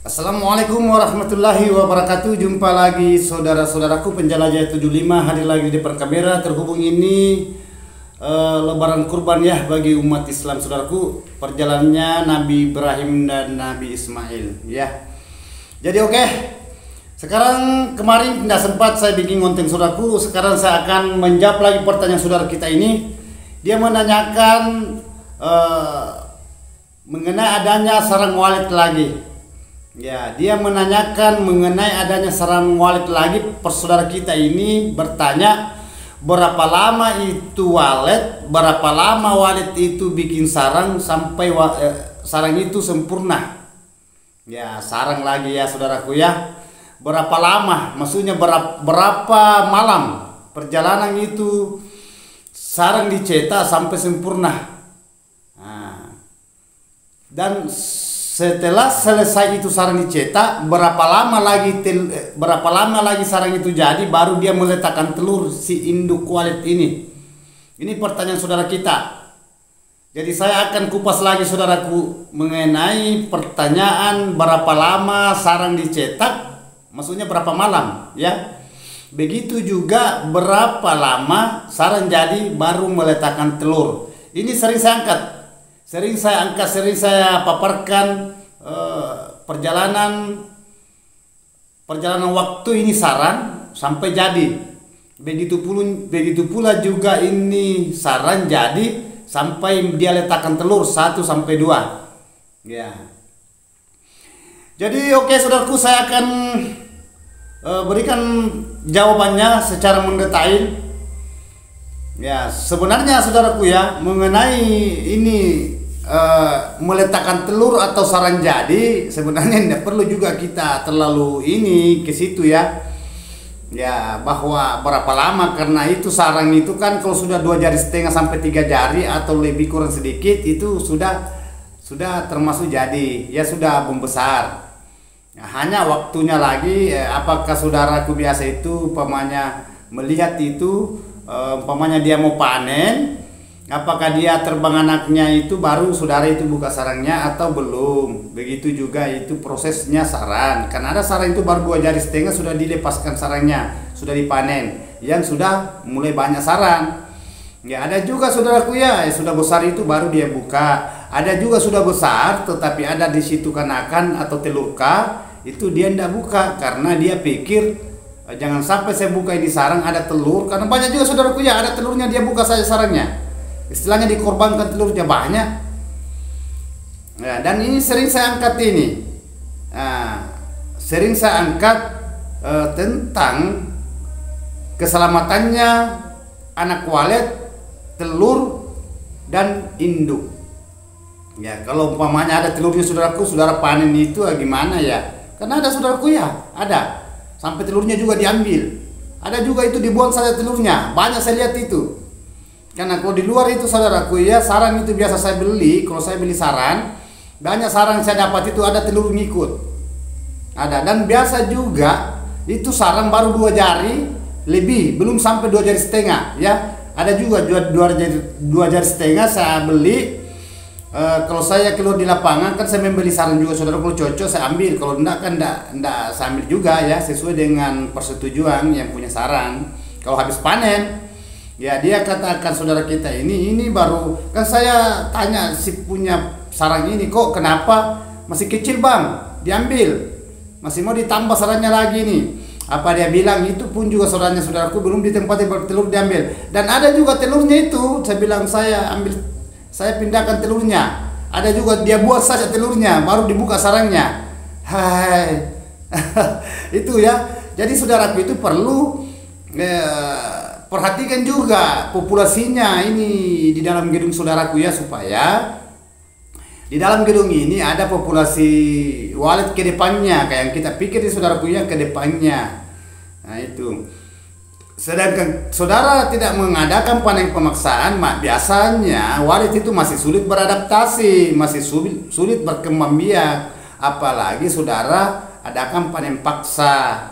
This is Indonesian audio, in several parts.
Assalamualaikum warahmatullahi wabarakatuh. Jumpa lagi saudara-saudaraku penjelajah 75 hadir lagi di depan kamera. Terhubung ini Lebaran kurban ya bagi umat Islam saudaraku. Perjalanannya Nabi Ibrahim dan Nabi Ismail ya. Jadi oke. Sekarang kemarin tidak sempat saya bikin konten saudaraku. Sekarang saya akan menjawab lagi pertanyaan saudara kita ini. Dia menanyakan mengenai adanya sarang wallet lagi. Ya, dia menanyakan mengenai adanya sarang wallet lagi. Persaudara kita ini bertanya berapa lama itu wallet, berapa lama wallet itu bikin sarang sampai sarang itu sempurna. Ya, sarang lagi ya saudaraku ya. Berapa lama? Maksudnya berapa malam perjalanan itu sarang dicetak sampai sempurna. Nah, dan setelah selesai itu sarang dicetak, berapa lama lagi sarang itu jadi baru dia meletakkan telur si induk wallet ini. Ini pertanyaan saudara kita. Jadi saya akan kupas lagi saudaraku mengenai pertanyaan berapa lama sarang dicetak, maksudnya berapa malam ya. Begitu juga berapa lama sarang jadi baru meletakkan telur. Ini sering saya angkat, sering saya paparkan perjalanan waktu ini sarang sampai jadi. Begitu pula juga ini sarang jadi sampai dia letakkan telur 1 sampai 2. Ya. Jadi oke saudaraku, saya akan berikan jawabannya secara mendetail. Ya, sebenarnya saudaraku ya, mengenai ini meletakkan telur atau sarang jadi, sebenarnya tidak perlu juga kita terlalu ini ke situ ya. Ya, bahwa berapa lama, karena itu sarang itu kan kalau sudah 2,5 jari sampai 3 jari atau lebih kurang sedikit itu sudah termasuk jadi, ya sudah membesar. Nah, hanya waktunya lagi apakah saudaraku biasa itu umpamanya melihat itu umpamanya dia mau panen, apakah dia terbang anaknya itu baru saudara itu buka sarangnya atau belum. Begitu juga itu prosesnya sarang. Karena ada sarang itu baru 2,5 jari sudah dilepaskan sarangnya, sudah dipanen, yang sudah mulai banyak sarang. Ya, ada juga saudaraku ya, sudah besar itu baru dia buka. Ada juga sudah besar tetapi ada di situ kanakan atau telurka, itu dia tidak buka karena dia pikir jangan sampai saya buka ini sarang ada telur. Karena banyak juga saudaraku ya, ada telurnya dia buka saja sarangnya. Istilahnya dikorbankan telurnya banyak. Nah, dan ini sering saya angkat ini. Nah, sering saya angkat tentang keselamatannya anak walet, telur dan induk. Ya, kalau umpamanya ada telurnya saudaraku, saudara panen itu gimana ya? Karena ada saudaraku ya, ada. Sampai telurnya juga diambil. Ada juga itu dibuang saja telurnya. Banyak saya lihat itu. Karena kalau di luar itu saudaraku ya, sarang itu biasa saya beli. Kalau saya beli sarang, banyak sarang saya dapat itu ada telur ngikut. Ada. Dan biasa juga itu sarang baru 2 jari lebih, belum sampai 2,5 jari ya. Ada juga 2 jari setengah saya beli. Kalau saya keluar di lapangan kan saya membeli sarang juga saudara, kalau cocok saya ambil, kalau enggak kan enggak saya ambil juga ya, sesuai dengan persetujuan yang punya sarang. Kalau habis panen ya dia katakan saudara kita ini baru, kan saya tanya si punya sarang ini, kok kenapa masih kecil bang, diambil, masih mau ditambah sarangnya lagi nih. Apa dia bilang itu pun juga sarangnya saudaraku belum ditempati bertelur diambil. Dan ada juga telurnya itu, saya bilang saya ambil, saya pindahkan telurnya. Ada juga dia buat saja telurnya baru dibuka sarangnya. Hai. Itu ya. Jadi saudaraku itu perlu perhatikan juga populasinya ini di dalam gedung saudaraku ya, supaya di dalam gedung ini ada populasi walet ke depannya, kayak yang kita pikir di saudaraku ya, ke depannya. Nah itu. Sedangkan saudara tidak mengadakan panen pemaksaan, biasanya walet itu masih sulit beradaptasi, masih sulit berkembang biak. Apalagi saudara adakan panen paksa.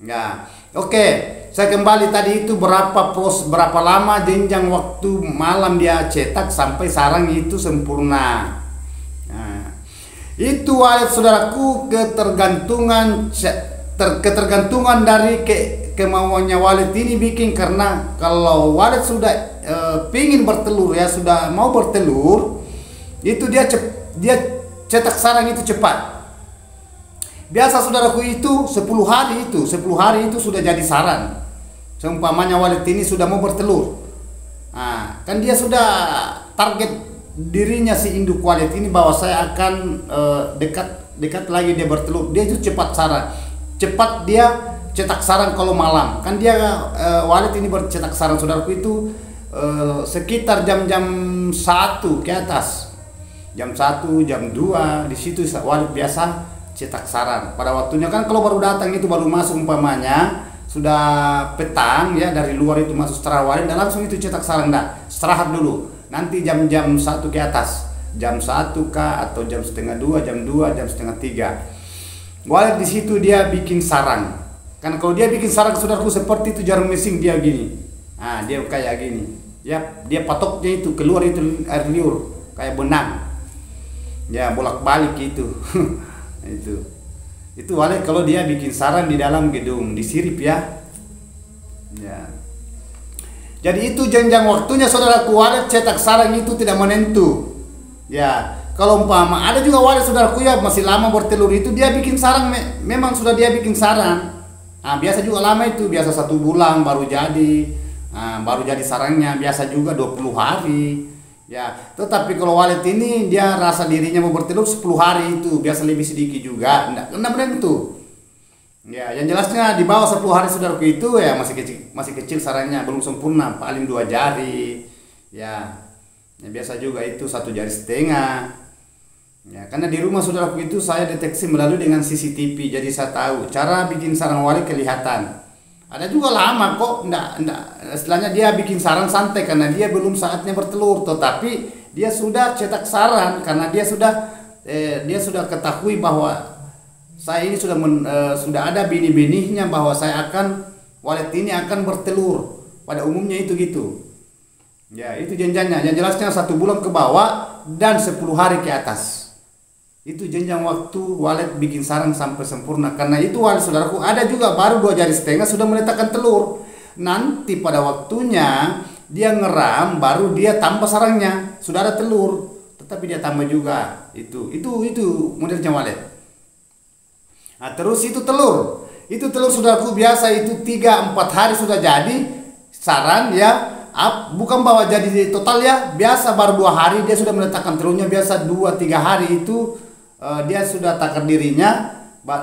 Ya, oke. Saya kembali tadi itu berapa lama jenjang waktu malam dia cetak sampai sarang itu sempurna. Nah, Itu walet saudaraku ketergantungan dari kemauannya walet ini bikin, karena kalau walet sudah pingin bertelur ya, sudah mau bertelur, itu dia cetak sarang itu cepat. Biasa saudaraku itu 10 hari itu sudah jadi sarang. Seumpamanya walet ini sudah mau bertelur. Nah, kan dia sudah target dirinya si induk walet ini bahwa saya akan dekat lagi dia bertelur. Dia itu cepat sarang, cepat dia cetak sarang kalau malam. Kan dia walet ini bercetak sarang saudaraku itu sekitar jam-jam 1 ke atas, jam 1 jam 2 di situ walet biasa cetak sarang. Pada waktunya kan kalau baru datang itu baru masuk, umpamanya sudah petang ya, dari luar itu masuk setelah walet dan langsung itu cetak sarang. Dah istirahat dulu. Nanti jam-jam 1 ke atas, jam 1 kah atau jam setengah 2, jam 2, jam setengah 3. Walet di situ dia bikin sarang. Karena kalau dia bikin sarang saudaraku seperti itu jarum mesin dia gini. Nah, dia kayak gini. Ya, dia patoknya itu keluar itu air liur kayak benang. Ya, bolak-balik itu. Itu walet kalau dia bikin sarang di dalam gedung, disirip ya. Ya. Jadi itu jenjang waktunya saudaraku, walet cetak sarang itu tidak menentu. Ya, kalau umpama ada juga walet saudaraku ya masih lama bertelur itu dia bikin sarang, memang sudah dia bikin sarang. Nah, biasa juga lama itu, biasa 1 bulan baru jadi. Baru jadi sarangnya, biasa juga 20 hari. Ya, tetapi kalau walet ini dia rasa dirinya mau bertelur 10 hari itu, biasa lebih sedikit juga, enggak menentu. Ya, yang jelasnya di bawah 10 hari saudaraku itu ya masih kecil sarangnya, belum sempurna, paling 2 jari. Ya, biasa juga itu 1 jari setengah. Ya, karena di rumah saudaraku itu saya deteksi melalui dengan CCTV, jadi saya tahu cara bikin sarang walet kelihatan. Ada juga lama kok, enggak, istilahnya dia bikin sarang santai karena dia belum saatnya bertelur, tetapi dia sudah cetak sarang karena dia sudah ketahui bahwa saya ini sudah ada benih-benihnya bahwa walet ini akan bertelur. Pada umumnya itu gitu. Ya, itu jenjangnya. Yang jelasnya 1 bulan ke bawah dan 10 hari ke atas. Itu jenjang waktu walet bikin sarang sampai sempurna. Karena itu walet saudaraku ada juga baru 2 jari setengah sudah meletakkan telur. Nanti pada waktunya dia ngeram, baru dia tambah sarangnya. Sudah ada telur, tetapi dia tambah juga. Itu modelnya walet. Nah, terus itu telur saudaraku biasa itu 3-4 hari sudah jadi sarang ya. Bukan bahwa jadi total ya, biasa baru 2 hari dia sudah meletakkan telurnya. Biasa 2-3 hari itu dia sudah takar dirinya,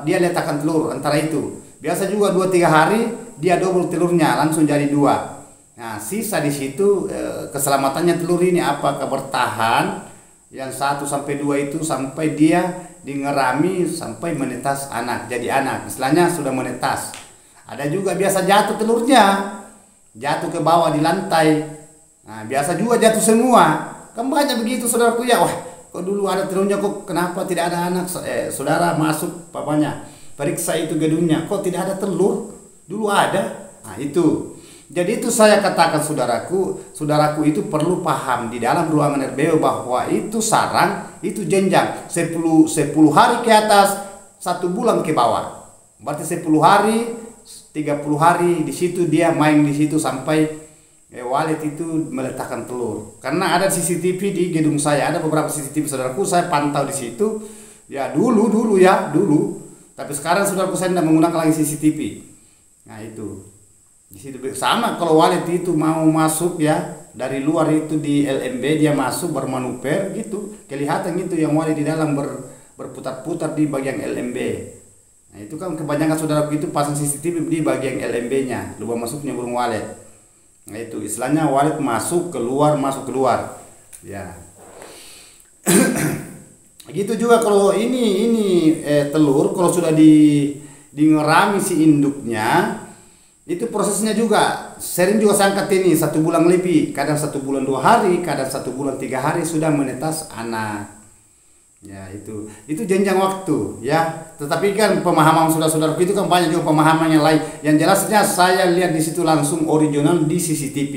dia letakkan telur antara itu. Biasa juga 2-3 hari dia double telurnya langsung jadi 2. Nah, sisa di situ keselamatannya telur ini apakah bertahan yang 1-2 itu sampai dia dingerami sampai menetas anak, jadi anak, istilahnya sudah menetas. Ada juga biasa jatuh telurnya, jatuh ke bawah di lantai. Nah, biasa juga jatuh semua. Kan banyak begitu saudaraku ya. Wah, kok dulu ada telurnya, kok kenapa tidak ada anak? Saudara masuk papanya, periksa itu gedungnya, kok tidak ada telur? Dulu ada. Nah, itu. Jadi itu saya katakan saudaraku itu perlu paham di dalam ruangan RBO bahwa itu sarang, itu jenjang 10 hari ke atas, 1 bulan ke bawah. Berarti 10 hari, 30 hari di situ dia main di situ sampai walet itu meletakkan telur. Karena ada CCTV di gedung saya, ada beberapa CCTV saudaraku, saya pantau di situ. Ya dulu. Tapi sekarang saudaraku saya tidak menggunakan lagi CCTV. Nah, itu. Di situ sama kalau walet itu mau masuk ya dari luar itu di LMB dia masuk bermanuver gitu, kelihatan gitu yang walet di dalam berputar-putar di bagian LMB. Nah, itu kan kebanyakan saudaraku itu pasang CCTV di bagian LMB-nya, lubang masuknya burung walet. Nah, itu istilahnya walet masuk keluar. Ya. Gitu juga kalau ini telur kalau sudah dingerami si induknya, itu prosesnya juga sering juga saya angkat ini 1 bulan lebih, kadang 1 bulan 2 hari, kadang 1 bulan 3 hari sudah menetas anak. Ya, itu jenjang waktu ya. Tetapi kan pemahaman saudara-saudaraku itu kan banyak juga pemahaman yang lain. Yang jelasnya saya lihat di situ langsung original di CCTV.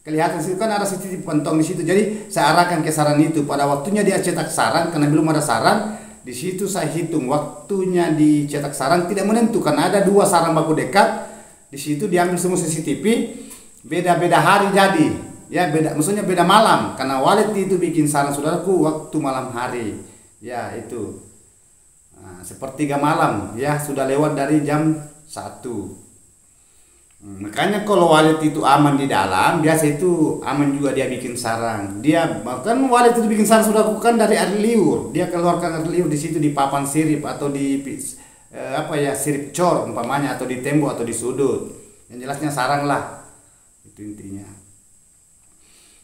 Kelihatan situ kan ada CCTV pentong di situ. Jadi saya arahkan ke sarang itu. Pada waktunya dia cetak sarang karena belum ada sarang, di situ saya hitung waktunya dicetak sarang tidak menentu karena ada 2 sarang baku dekat. Di situ diambil semua CCTV, beda-beda hari jadi. Ya, beda, maksudnya beda malam karena walet itu bikin sarang saudaraku waktu malam hari. Ya, itu. Nah, sepertiga malam ya, sudah lewat dari jam 1. Makanya kalau walet itu aman di dalam, biasa itu aman juga dia bikin sarang. Dia bahkan walet itu bikin sarang sudah bukan dari air liur. Dia keluarkan air liur di situ di papan sirip atau di sirip cor umpamanya atau di tembok atau di sudut. Yang jelasnya sarang lah. Itu intinya.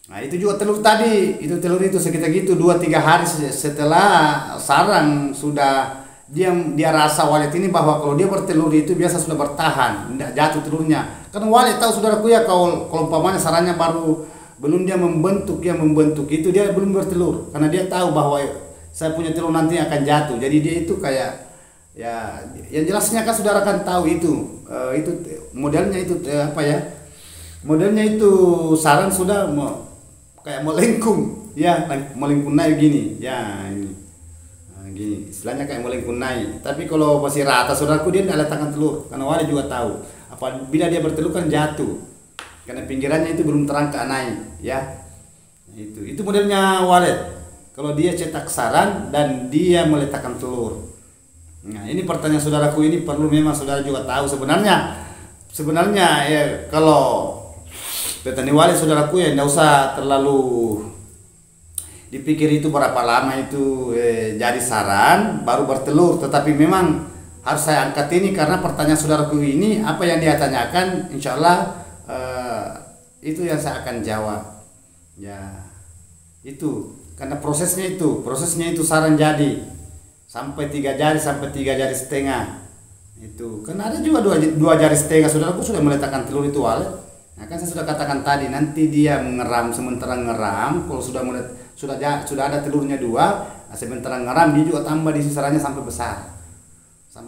Nah, itu juga telur tadi. Itu telur itu sekitar gitu 2-3 hari setelah sarang sudah dia rasa walet ini bahwa kalau dia bertelur itu biasa sudah bertahan, tidak jatuh telurnya. Karena walet tahu saudaraku ya kalau umpamanya sarangnya baru belum dia membentuk itu dia belum bertelur karena dia tahu bahwa saya punya telur nanti akan jatuh. Jadi dia itu kayak ya yang jelasnya kan saudara kan tahu itu modelnya itu modelnya itu sarang sudah kayak melengkung ya, melengkung naik gini ya ini. Gini, istilahnya kayak melengkung naik. Tapi kalau masih rata saudaraku dia tidak letakkan telur karena walet juga tahu apabila dia bertelur kan jatuh karena pinggirannya itu belum terangkat naik ya. Itu modelnya walet kalau dia cetak sarang dan dia meletakkan telur. Nah, ini pertanyaan saudaraku ini perlu memang saudara juga tahu sebenarnya ya, kalau petani walet saudaraku ya tidak usah terlalu dipikir itu berapa lama itu jadi sarang baru bertelur, tetapi memang harus saya angkat ini karena pertanyaan saudaraku ini apa yang dia tanyakan, insya Allah itu yang saya akan jawab ya. Itu karena prosesnya itu sarang jadi sampai 3 jari sampai 3 jari setengah itu, karena ada juga 2 jari setengah saudaraku sudah meletakkan telur itu walet. Nah, kan saya sudah katakan tadi nanti dia mengeram, sementara ngeram kalau sudah ada telurnya 2, nah sementara ngeram dia juga tambah di sarangnya sampai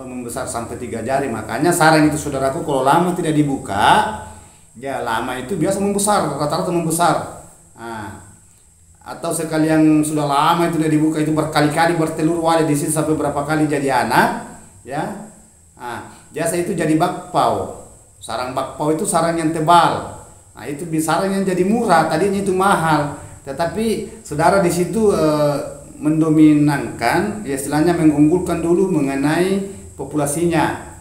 membesar sampai 3 jari. Makanya sarang itu saudaraku kalau lama tidak dibuka ya lama itu biasa membesar, rata-rata membesar. Nah, atau sekali yang sudah lama itu tidak dibuka itu berkali-kali bertelur walet di situ sampai berapa kali jadi anak ya. Nah, biasa itu jadi bakpao. Sarang bakpao itu sarang yang tebal. Nah, itu sarang yang jadi murah, tadinya itu mahal. Tetapi saudara di situ mendominankan, ya istilahnya mengunggulkan dulu mengenai populasinya.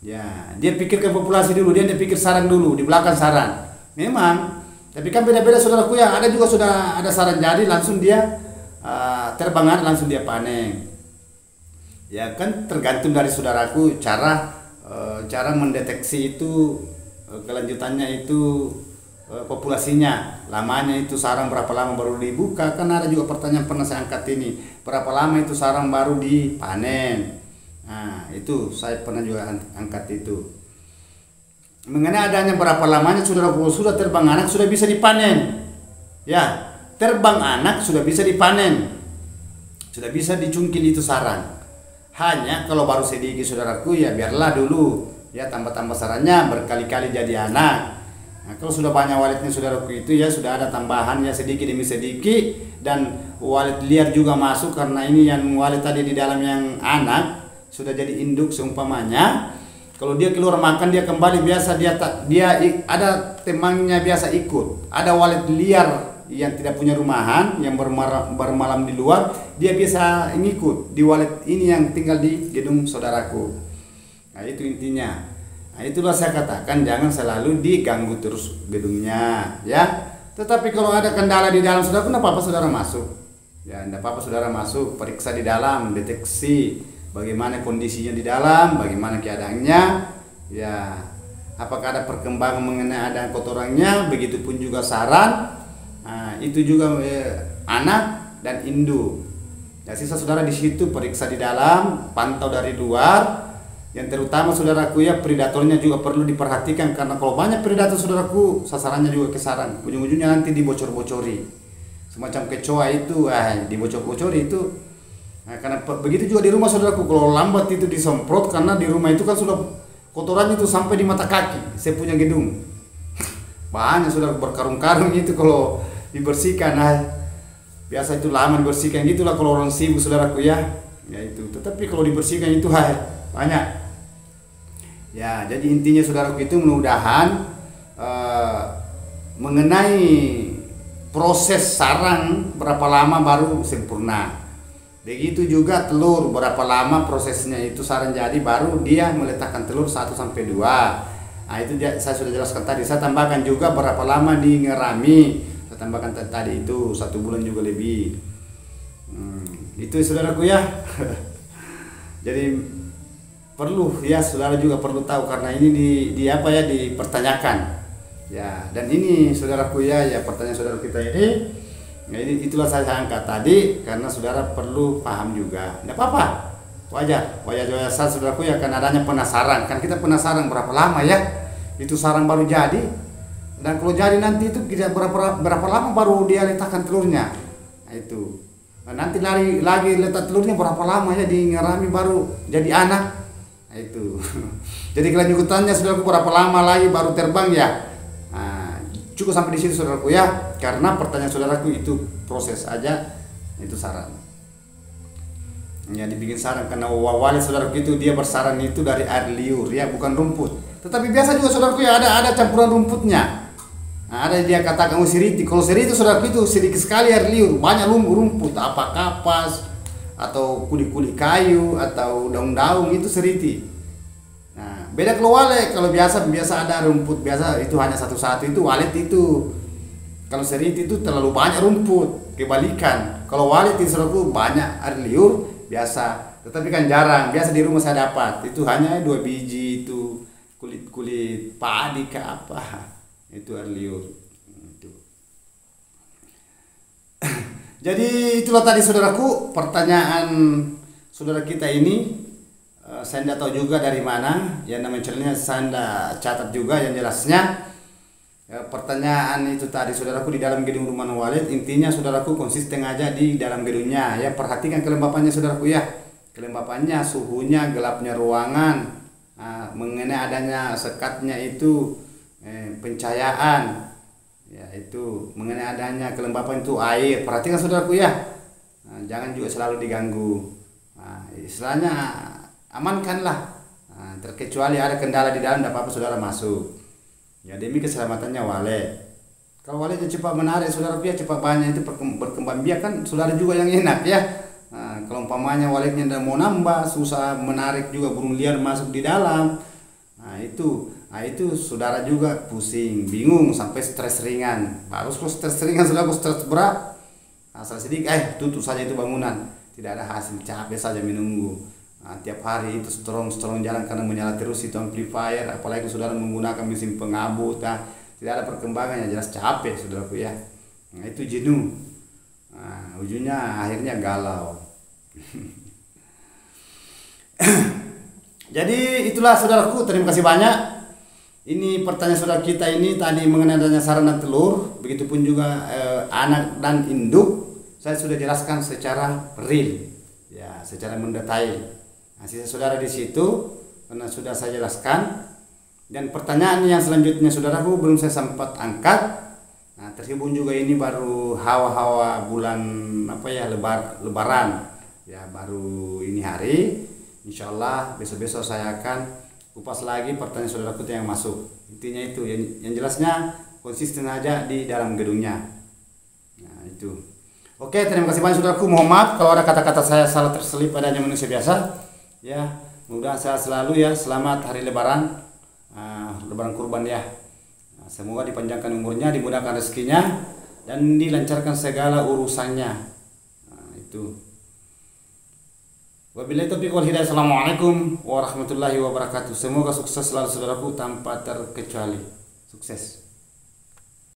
Ya, dia pikirkan populasi dulu, dia pikir sarang dulu di belakang sarang. Memang, tapi kan beda-beda saudaraku ya. Ada juga sudah ada sarang jadi langsung dia terbangan langsung dia panen. Ya kan tergantung dari saudaraku cara mendeteksi itu kelanjutannya itu populasinya, lamanya itu sarang berapa lama baru dibuka. Kan ada juga pertanyaan pernah saya angkat ini, berapa lama itu sarang baru dipanen. Nah, itu saya pernah juga angkat itu. Mengenai adanya berapa lamanya sudah terbang anak sudah bisa dipanen. Ya, terbang anak sudah bisa dipanen. Sudah bisa dicungkil itu sarang. Hanya kalau baru sedikit saudaraku ya biarlah dulu ya tambah-tambah sarangnya berkali-kali jadi anak. Nah, kalau sudah banyak waletnya saudaraku itu ya sudah ada tambahan ya sedikit demi sedikit, dan walet liar juga masuk karena ini yang walet tadi di dalam yang anak sudah jadi induk seumpamanya. Kalau dia keluar makan dia kembali biasa dia ada temannya biasa ikut. Ada walet liar yang tidak punya rumahan yang bermalam di luar, dia biasa ngikut di walet ini yang tinggal di gedung saudaraku. Nah, itu intinya. Nah, itulah saya katakan jangan selalu diganggu terus gedungnya ya. Tetapi kalau ada kendala di dalam saudara, kenapa apa saudara masuk? Ya, tidak apa-apa saudara masuk, periksa di dalam, deteksi bagaimana kondisinya di dalam, bagaimana keadaannya, ya apakah ada perkembangan mengenai ada kotorannya, begitupun juga sarang. Nah, itu juga anak dan induk. Ya, sisa saudara di situ periksa di dalam, pantau dari luar. Yang terutama saudaraku ya predatornya juga perlu diperhatikan, karena kalau banyak predator saudaraku sasarannya juga ke sarang, ujung-ujungnya nanti dibocor-bocori. Semacam kecoa itu dibocor-bocori itu. Nah, karena begitu juga di rumah saudaraku, kalau lambat itu disemprot karena di rumah itu kan sudah kotorannya itu sampai di mata kaki. Saya punya gedung. Banyak sudah berkarung-karung itu kalau dibersihkan. Nah, biasa itu lama dibersihkan gitulah kalau orang sibuk saudaraku ya. Ya itu. Tetapi kalau dibersihkan itu banyak. Ya, jadi intinya saudaraku itu mudah-mudahan mengenai proses sarang berapa lama baru sempurna. Begitu juga telur, berapa lama prosesnya itu sarang jadi baru dia meletakkan telur 1 sampai 2. Nah, itu saya sudah jelaskan tadi. Saya tambahkan juga berapa lama di ngerami. Saya tambahkan tadi itu 1 bulan juga lebih. Itu saudaraku ya. Jadi perlu ya, saudara juga perlu tahu karena ini dipertanyakan. Ya, dan ini saudaraku ya, pertanyaan saudara kita ini. Nah, itulah saya angkat tadi karena saudara perlu paham juga. Tidak apa-apa, wajar saya saudaraku ya, kan adanya penasaran. Kan kita penasaran berapa lama ya itu sarang baru jadi, dan kalau jadi nanti itu kita berapa lama baru dia letakkan telurnya. Nah, itu. Nah, nanti lagi letak telurnya berapa lama ya di ngerami baru jadi anak. Nah, itu. Jadi kelanjutannya saudaraku berapa lama lagi baru terbang ya. Cukup sampai di situ saudaraku ya, karena pertanyaan saudaraku itu proses aja itu sarang. Ya, dibikin sarang karena wawale saudaraku itu dia bersarang itu dari air liur ya, bukan rumput. Tetapi biasa juga saudaraku ya ada campuran rumputnya. Nah, ada dia katakan siriti. Kalau siriti saudaraku itu sedikit sekali air liur, banyak rumput, apa kapas atau kuli-kuli kayu atau daun-daun itu siriti. Nah, beda kalau wale, kalau biasa ada rumput biasa itu hanya satu-satu, itu walet itu. Kalau seriti itu terlalu banyak rumput, kebalikan. Kalau walet itu saudaraku banyak air liur biasa, tetapi kan jarang. Biasa di rumah saya dapat itu hanya 2 biji itu kulit padi ke apa itu air liur itu. Jadi itulah tadi saudaraku pertanyaan saudara kita ini. Saya tidak tahu juga dari mana ya, namanya channelnya saya tidak catat juga yang jelasnya. Pertanyaan itu tadi saudaraku di dalam gedung rumah Walid, intinya saudaraku konsisten aja di dalam gedungnya ya. Perhatikan kelembapannya saudaraku ya, kelembapannya, suhunya, gelapnya ruangan, mengenai adanya sekatnya itu, pencahayaan ya, itu mengenai adanya kelembapan itu air. Perhatikan saudaraku ya, jangan juga selalu diganggu. Istilahnya amankanlah, terkecuali ada kendala di dalam, tidak apa-apa saudara masuk ya, demi keselamatannya wale. Kalau wale cepat menarik saudara ya, cepat banyak itu berkembang biak kan saudara juga yang enak ya. Kalau umpamanya walenya tidak mau nambah, susah menarik juga burung liar masuk di dalam, itu saudara juga pusing, bingung sampai stres ringan. Baru kalau stres ringan saudara, stres berat asal sedikit tutup saja itu bangunan, tidak ada hasil, capek saja menunggu. Tiap hari itu strong jalan karena menyala terus itu amplifier, apalagi saudara menggunakan mesin pengabut, tidak ada perkembangannya, jelas capek saudaraku ya. Itu jenuh, ujungnya akhirnya galau. Jadi itulah saudaraku, terima kasih banyak. Ini pertanyaan saudara kita ini tadi mengenai adanya sarana telur, begitupun juga anak dan induk, saya sudah jelaskan secara real ya, secara mendetail. Sisa saudara di situ karena sudah saya jelaskan, dan pertanyaan yang selanjutnya saudaraku belum saya sempat angkat. Terhubung juga ini baru hawa-hawa bulan lebaran ya, baru ini hari. Insyaallah besok-besok saya akan kupas lagi pertanyaan saudaraku yang masuk. Intinya itu yang jelasnya konsisten aja di dalam gedungnya. Nah, itu. Oke, terima kasih banyak saudaraku. Mohon maaf kalau ada kata-kata saya salah terselip, adanya manusia biasa. Ya, mudah sehat selalu ya. Selamat hari lebaran, lebaran kurban ya. Semoga dipanjangkan umurnya, dimudahkan rezekinya, dan dilancarkan segala urusannya. Itu. Wabillahi taufiq wal hidayah. Assalamualaikum warahmatullahi wabarakatuh. Semoga sukses selalu saudaraku tanpa terkecuali. Sukses.